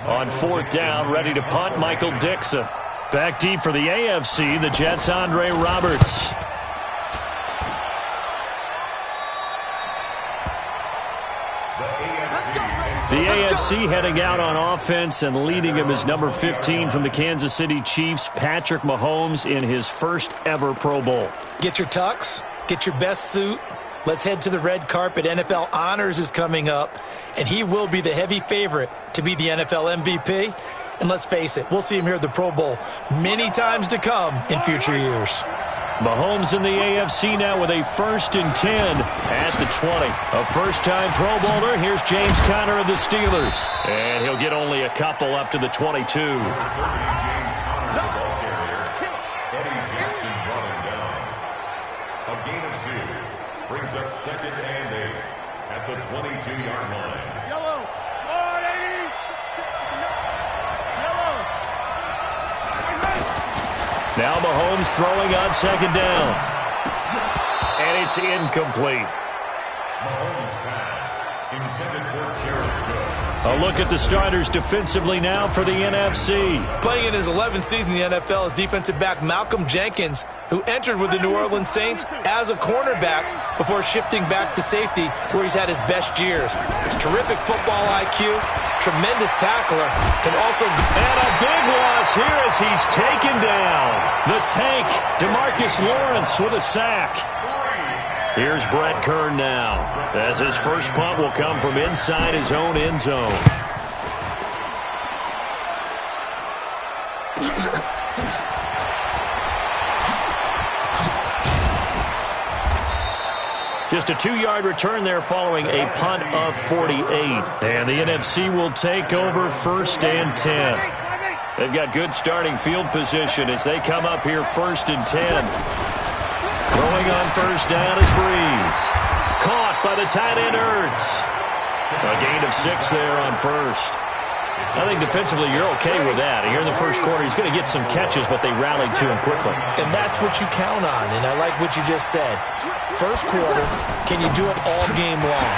On fourth down, ready to punt, Michael Dixon. Back deep for the AFC, the Jets' Andre Roberts. The AFC heading out on offense, and leading him is number 15 from the Kansas City Chiefs, Patrick Mahomes, in his first ever Pro Bowl. Get your tux, get your best suit. Let's head to the red carpet. NFL Honors is coming up, and he will be the heavy favorite to be the NFL MVP. And let's face it, we'll see him here at the Pro Bowl many times to come in future years. Mahomes in the AFC now with a 1st and 10 at the 20. A first-time Pro Bowler. Here's James Conner of the Steelers. And he'll get only a couple up to the 22. A gain of 2 brings up 2nd and 8 at the 22-yard line. Now Mahomes throwing on 2nd down. And it's incomplete. Mahomes' pass intended for Jared Cook. A look at the starters defensively now for the NFC. Playing in his 11th season in the NFL is defensive back Malcolm Jenkins, who entered with the New Orleans Saints as a cornerback before shifting back to safety, where he's had his best years. Terrific football IQ, tremendous tackler, can also... And a big loss here as he's taken down. The tank, DeMarcus Lawrence with a sack. Here's Brett Kern now, as his first punt will come from inside his own end zone. Just a 2-yard return there following a punt of 48. And the NFC will take over 1st and 10. They've got good starting field position as they come up here 1st and 10. Throwing on 1st down is Breeze. Caught by the tight end Ertz. A gain of 6 there on 1st. I think defensively you're okay with that. Here in the first quarter, he's going to get some catches, but they rallied to him quickly. And that's what you count on, and I like what you just said. First quarter, can you do it all game long?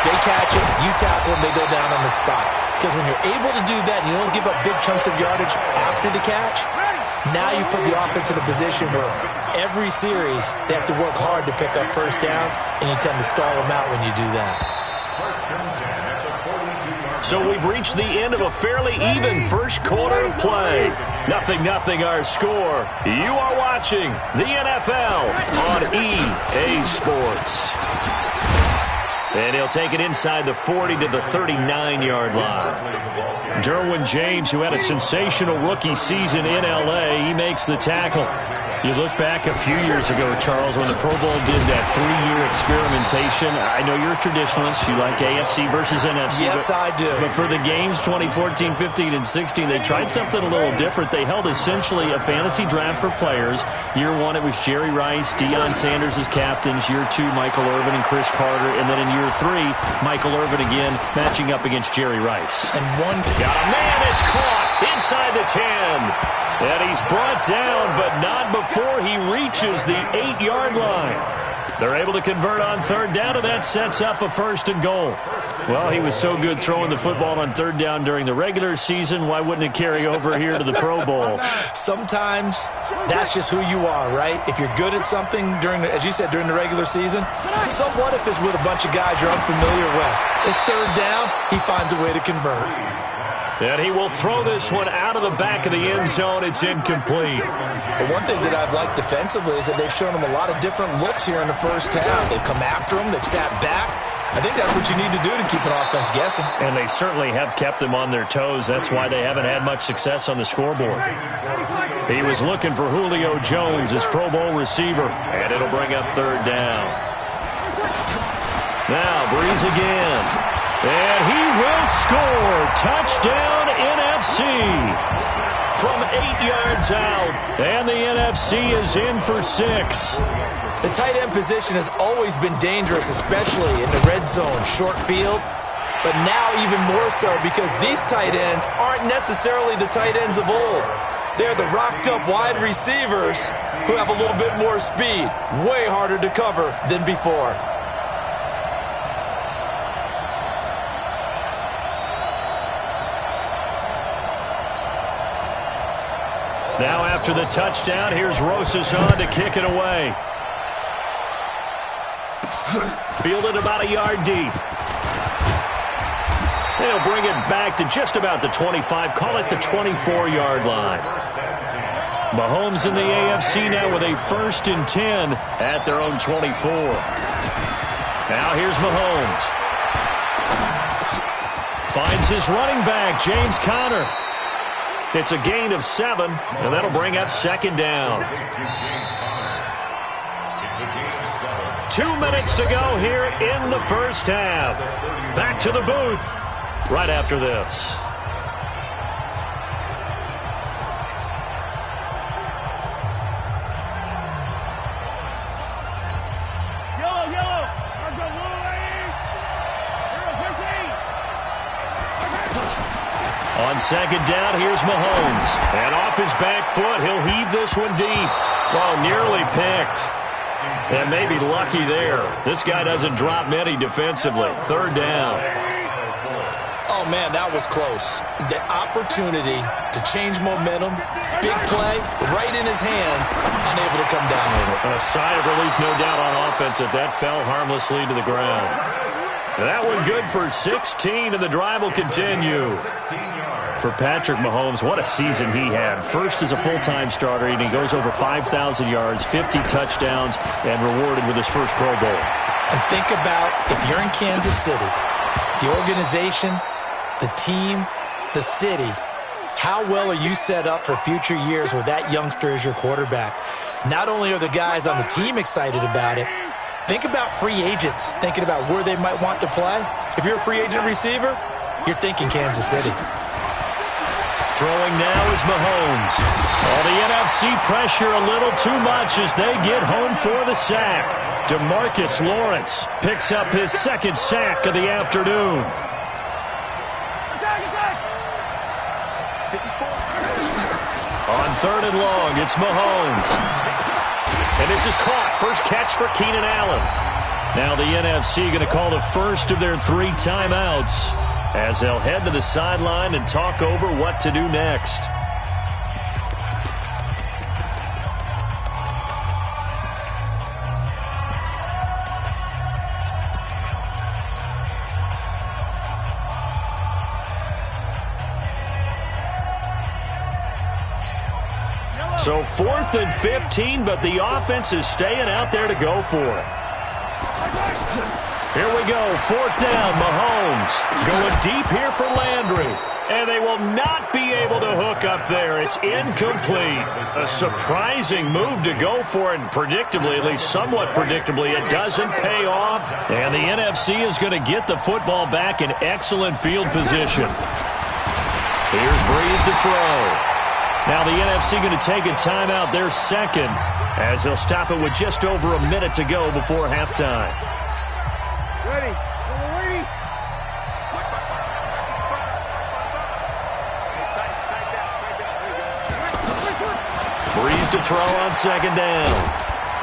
They catch it, you tackle them, they go down on the spot. Because when you're able to do that and you don't give up big chunks of yardage after the catch, now you put the offense in a position where every series they have to work hard to pick up 1st downs, and you tend to stall them out when you do that. So we've reached the end of a fairly even first quarter of play. 0-0 our score. You are watching the NFL on EA Sports. And he'll take it inside the 40 to the 39-yard line. Derwin James, who had a sensational rookie season in L.A., he makes the tackle. You look back a few years ago, Charles, when the Pro Bowl did that 3-year experimentation. I know you're a traditionalist. You like AFC versus NFC. Yes, I do. But for the games 2014, 15, and 16, they tried something a little different. They held essentially a fantasy draft for players. Year 1, it was Jerry Rice, Deion Sanders as captains. Year 2, Michael Irvin and Chris Carter. And then in year 3, Michael Irvin again matching up against Jerry Rice. And one... Got a man, it's caught inside the 10. And he's brought down, but not before he reaches the 8-yard line. They're able to convert on 3rd down, and that sets up a 1st and goal. Well, he was so good throwing the football on 3rd down during the regular season. Why wouldn't it carry over here to the Pro Bowl? Sometimes that's just who you are, right? If you're good at something during, as you said, during the regular season, so what if it's with a bunch of guys you're unfamiliar with? It's 3rd down, he finds a way to convert. And he will throw this one out of the back of the end zone. It's incomplete. But one thing that I've liked defensively is that they've shown him a lot of different looks here in the first half. They've come after him. They've sat back. I think that's what you need to do to keep an offense guessing. And they certainly have kept them on their toes. That's why they haven't had much success on the scoreboard. He was looking for Julio Jones, his Pro Bowl receiver, and it'll bring up 3rd down. Now, Breeze again. And he will score. Touchdown, NFC. From 8 yards out. And the NFC is in for 6. The tight end position has always been dangerous, especially in the red zone, short field. But now even more so because these tight ends aren't necessarily the tight ends of old. They're the rocked-up wide receivers who have a little bit more speed. Way harder to cover than before. Now after the touchdown, here's Rosas on to kick it away. Fielded about a yard deep. They'll bring it back to just about the 25. Call it the 24-yard line. Mahomes in the AFC now with a 1st and 10 at their own 24. Now here's Mahomes. Finds his running back, James Conner. It's a gain of 7, and that'll bring up 2nd down. 2 minutes to go here in the first half. Back to the booth right after this. On 2nd down, here's Mahomes. And off his back foot, he'll heave this one deep. Oh, nearly picked. And maybe lucky there. This guy doesn't drop many defensively. 3rd down. Oh, man, that was close. The opportunity to change momentum, big play, right in his hands, unable to come down with it. A sigh of relief, no doubt, on offense that fell harmlessly to the ground. That one good for 16, and the drive will continue. For Patrick Mahomes, what a season he had. First as a full-time starter, and he goes over 5,000 yards, 50 touchdowns, and rewarded with his first Pro Bowl. And think about, if you're in Kansas City, the organization, the team, the city, how well are you set up for future years with that youngster as your quarterback? Not only are the guys on the team excited about it, think about free agents, thinking about where they might want to play. If you're a free agent receiver, you're thinking Kansas City. Throwing now is Mahomes. Oh, the NFC pressure a little too much as they get home for the sack. DeMarcus Lawrence picks up his 2nd sack of the afternoon. On 3rd and long, it's Mahomes. And this is caught. First catch for Keenan Allen. Now the NFC going to call the first of their 3 timeouts as they'll head to the sideline and talk over what to do next. So 4th and 15, but the offense is staying out there to go for it. Here we go, 4th down, Mahomes. Going deep here for Landry. And they will not be able to hook up there. It's incomplete. A surprising move to go for it, and predictably, at least somewhat predictably, it doesn't pay off. And the NFC is going to get the football back in excellent field position. Here's Breeze to throw. Now the NFC going to take a timeout, their 2nd, as they'll stop it with just over a minute to go before halftime. Ready. Breeze to throw on 2nd down.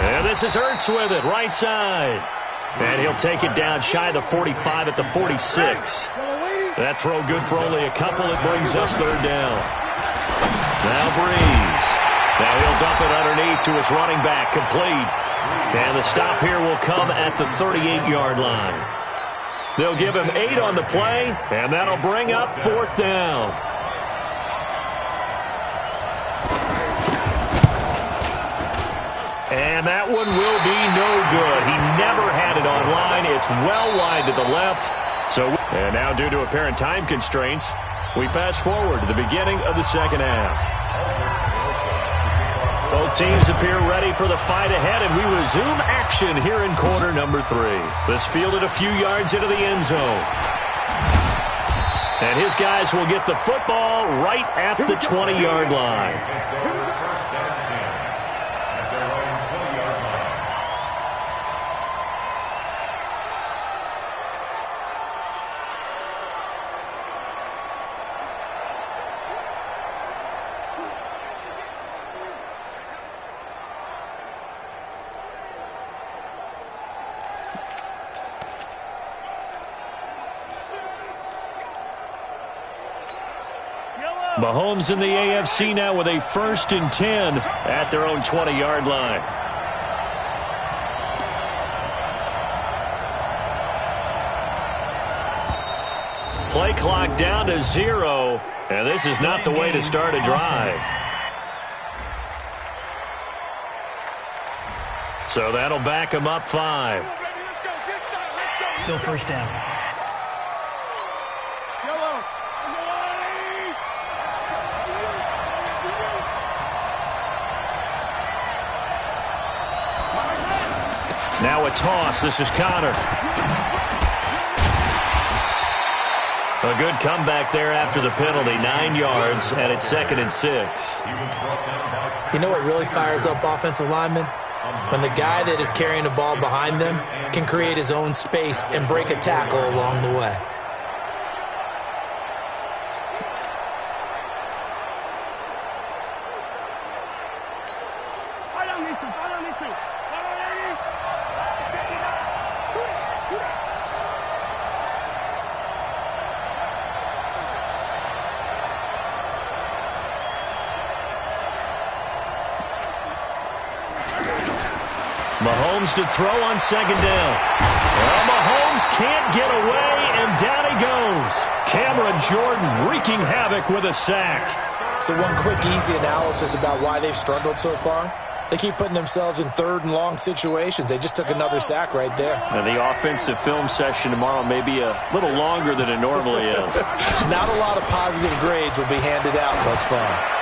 And this is Ertz with it, right side. And he'll take it down shy of the 45 at the 46. That throw good for only a couple. It brings up 3rd down. Now Breeze. Now he'll dump it underneath to his running back, complete. And the stop here will come at the 38-yard line. They'll give him 8 on the play, and that'll bring up 4th down. And that one will be no good. He never had it on line. It's well wide to the left. And now due to apparent time constraints, we fast forward to the beginning of the 2nd half. Both teams appear ready for the fight ahead, and we resume action here in quarter number 3. This fielded a few yards into the end zone. And his guys will get the football right at the 20-yard line. Yellow! Mahomes in the AFC now with a 1st and 10 at their own 20-yard line. Play clock down to 0, and this is not the way to start a drive. So that'll back him up 5. Still first down. Now a toss. This is Connor. A good comeback there after the penalty. 9 yards, and it's 2nd and 6. You know what really fires up offensive linemen? When the guy that is carrying the ball behind them can create his own space and break a tackle along the way. Mahomes to throw on 2nd down. Well, Mahomes can't get away, and down he goes. Cameron Jordan wreaking havoc with a sack. So one quick, easy analysis about why they've struggled so far. They keep putting themselves in 3rd and long situations. They just took another sack right there. And the offensive film session tomorrow may be a little longer than it normally is. Not a lot of positive grades will be handed out thus far.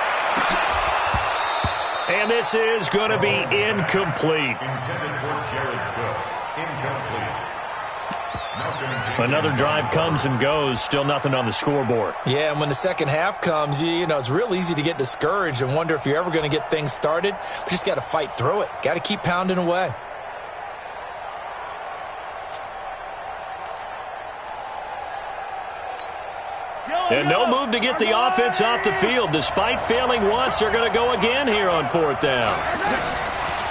And this is going to be incomplete. Another drive comes and goes. Still nothing on the scoreboard. Yeah, and when the second half comes, you know, it's real easy to get discouraged and wonder if you're ever going to get things started. But you just got to fight through it. Got to keep pounding away. And no move to get the offense off the field. Despite failing once, they're going to go again here on 4th down.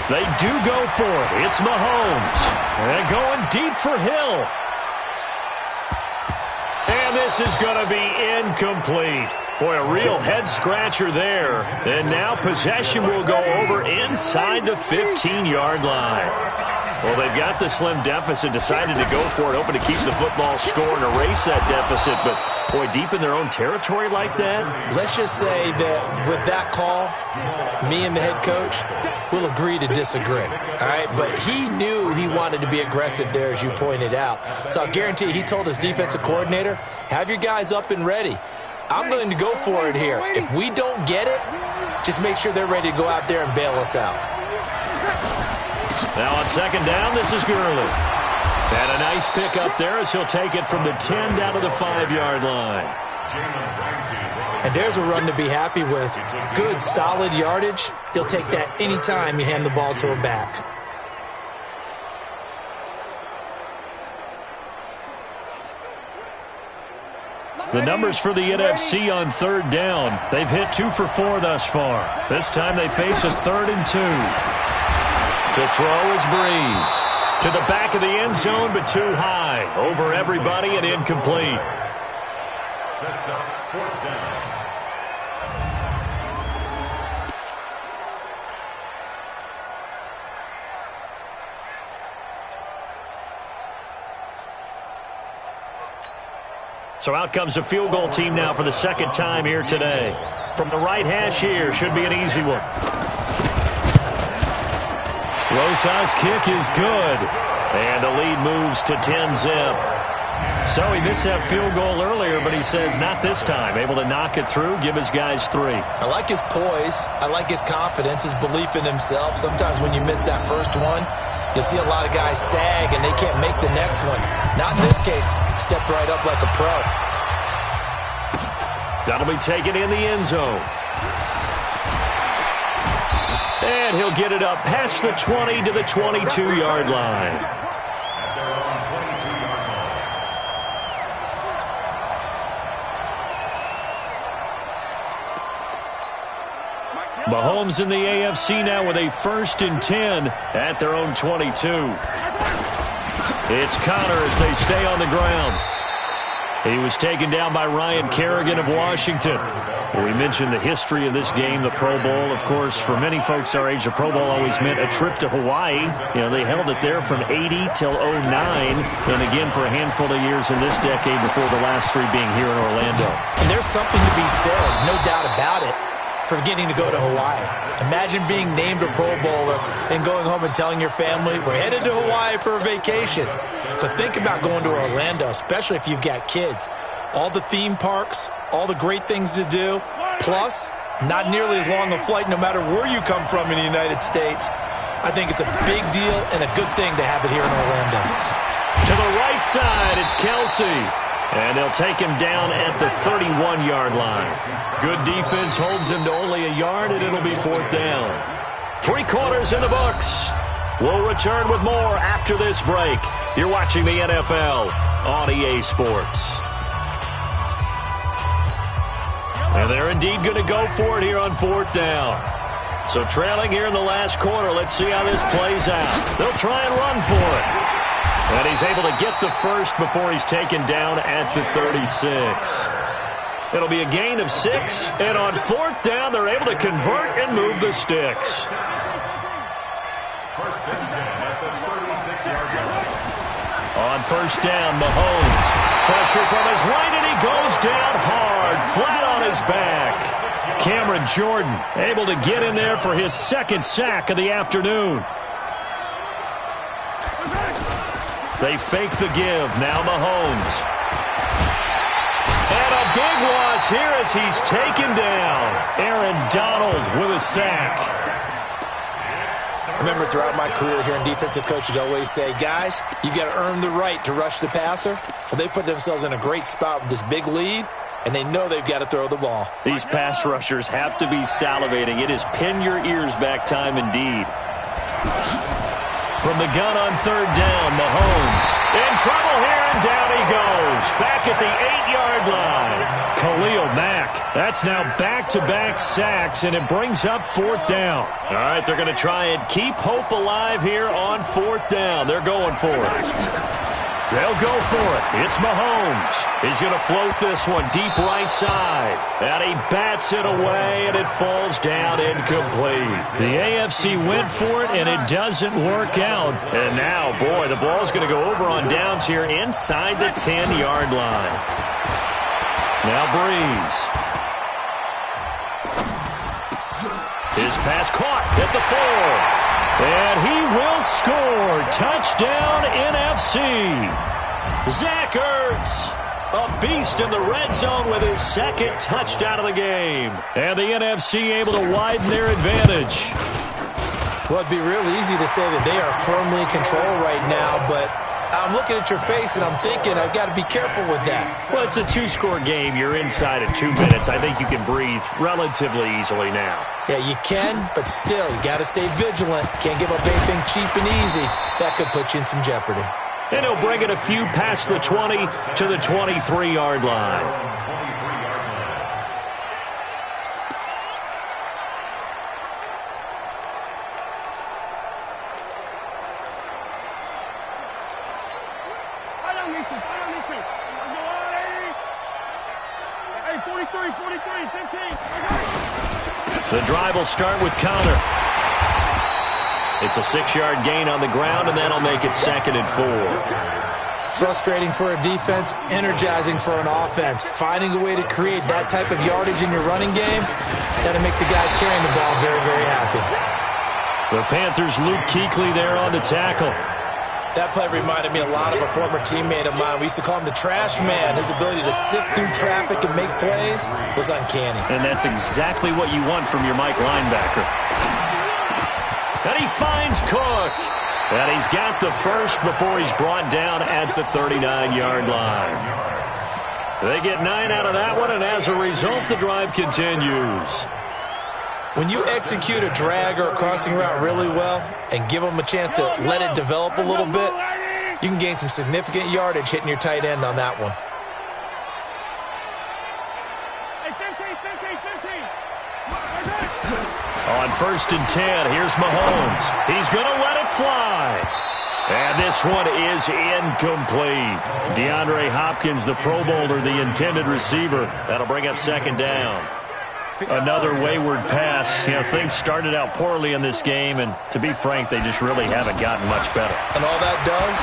They do go for it. It's Mahomes. And going deep for Hill. And this is going to be incomplete. Boy, a real head-scratcher there. And now possession will go over inside the 15-yard line. Well, they've got the slim deficit, decided to go for it, hoping to keep the football score and erase that deficit. But, boy, deep in their own territory like that? Let's just say that with that call, me and the head coach will agree to disagree. All right? But he knew he wanted to be aggressive there, as you pointed out. So I'll guarantee he told his defensive coordinator, have your guys up and ready. I'm going to go for it here. If we don't get it, just make sure they're ready to go out there and bail us out. Now on 2nd down, this is Gurley. And a nice pick up there as he'll take it from the 10 down to the 5-yard line. And there's a run to be happy with. Good, solid yardage. He'll take that anytime you hand the ball to a back. The numbers for the NFC on 3rd down. They've hit 2 for 4 thus far. This time they face a 3rd and 2. To throw is Breeze. To the back of the end zone, but too high. Over everybody and incomplete. Sets up 4th down. So out comes a field goal team now for the 2nd time here today. From the right hash here, should be an easy one. Rosas' kick is good. And the lead moves to 10-zip. So he missed that field goal earlier, but he says not this time. Able to knock it through, give his guys 3. I like his poise. I like his confidence, his belief in himself. Sometimes when you miss that first one, you'll see a lot of guys sag and they can't make the next one. Not in this case. Stepped right up like a pro. That'll be taken in the end zone. And he'll get it up past the 20 to the 22-yard line. Mahomes in the AFC now with a 1st and 10 at their own 22. It's Connor as they stay on the ground. He was taken down by Ryan Kerrigan of Washington. We mentioned the history of this game, the Pro Bowl. Of course, for many folks our age, the Pro Bowl always meant a trip to Hawaii. You know, they held it there from 80 till 09, and again for a handful of years in this decade before the last three being here in Orlando. And there's something to be said, no doubt about it, for getting to go to Hawaii. Imagine being named a Pro Bowler and going home and telling your family, we're headed to Hawaii for a vacation. But think about going to Orlando, especially if you've got kids. All the theme parks, all the great things to do, plus not nearly as long a flight no matter where you come from in the United States. I think it's a big deal and a good thing to have it here in Orlando. To the right side, it's Kelsey. And they'll take him down at the 31-yard line. Good defense holds him to only a yard, and it'll be fourth down. 3 quarters in the books. We'll return with more after this break. You're watching the NFL on EA Sports. And they're indeed going to go for it here on fourth down. So trailing here in the last quarter, let's see how this plays out. They'll try and run for it. And he's able to get the first before he's taken down at the 36. It'll be a gain of 6, and on fourth down, they're able to convert and move the sticks. First and 10 at the 36-yard line. On first down, Mahomes. Pressure from his right, and he goes down hard, flat on his back. Cameron Jordan able to get in there for his second sack of the afternoon. They fake the give. Now Mahomes. And a big loss here as he's taken down. Aaron Donald with a sack. Remember, throughout my career here in defensive coaches always say, guys, you've got to earn the right to rush the passer. Well, they put themselves in a great spot with this big lead, and they know they've got to throw the ball. These pass rushers have to be salivating. It is pin your ears back time indeed. From the gun on third down, Mahomes in trouble here, and down he goes. Back at the 8-yard line. Khalil Mack. That's now back-to-back sacks, and it brings up fourth down. All right, they're going to try and keep hope alive here on fourth down. They're going for it. They'll go for it. It's Mahomes. He's going to float this one deep right side. And he bats it away, and it falls down incomplete. The AFC went for it, and it doesn't work out. And now, boy, the ball's going to go over on downs here inside the 10-yard line. Now Breeze. His pass caught at the 4. And he will score. Touchdown, NFC. Zach Ertz, a beast in the red zone with his second touchdown of the game. And the NFC able to widen their advantage. Well, it'd be real easy to say that they are firmly in control right now, but I'm looking at your face and I'm thinking I've got to be careful with that. Well, it's a 2-score game. You're inside of 2 minutes. I think you can breathe relatively easily now. Yeah, you can, but still, you got to stay vigilant. Can't give up anything cheap and easy. That could put you in some jeopardy. And he'll bring it a few past the 20 to the 23-yard line. The drive will start with Connor. It's a 6-yard gain on the ground, and that'll make it 2nd and 4. Frustrating for a defense, energizing for an offense. Finding a way to create that type of yardage in your running game, that'll make the guys carrying the ball very, very happy. The Panthers' Luke Kuechly there on the tackle. That play reminded me a lot of a former teammate of mine. We used to call him the trash man. His ability to sift through traffic and make plays was uncanny. And that's exactly what you want from your Mike linebacker. And he finds Cook. And he's got the first before he's brought down at the 39-yard line. They get 9 out of that one, and as a result, the drive continues. When you execute a drag or a crossing route really well and give them a chance to let it develop a little bit, you can gain some significant yardage hitting your tight end on that one. On 1st and 10, here's Mahomes. He's going to let it fly. And this one is incomplete. DeAndre Hopkins, the Pro Bowler, the intended receiver. That'll bring up second down. Another wayward pass. You know, things started out poorly in this game, and to be frank, they just really haven't gotten much better. And all that does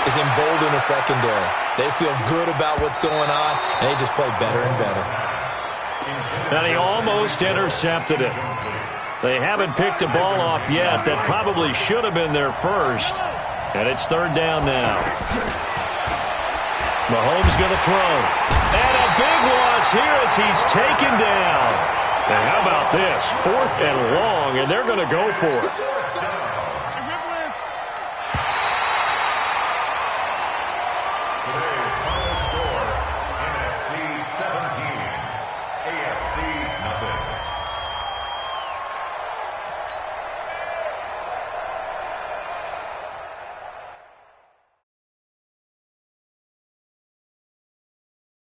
is embolden the secondary. They feel good about what's going on, and they just play better and better. And he almost intercepted it. They haven't picked a ball off yet. That probably should have been their first. And it's third down now. Mahomes going to throw. And a big loss here as he's taken down. And how about this? 4th and long, and they're going to go for it.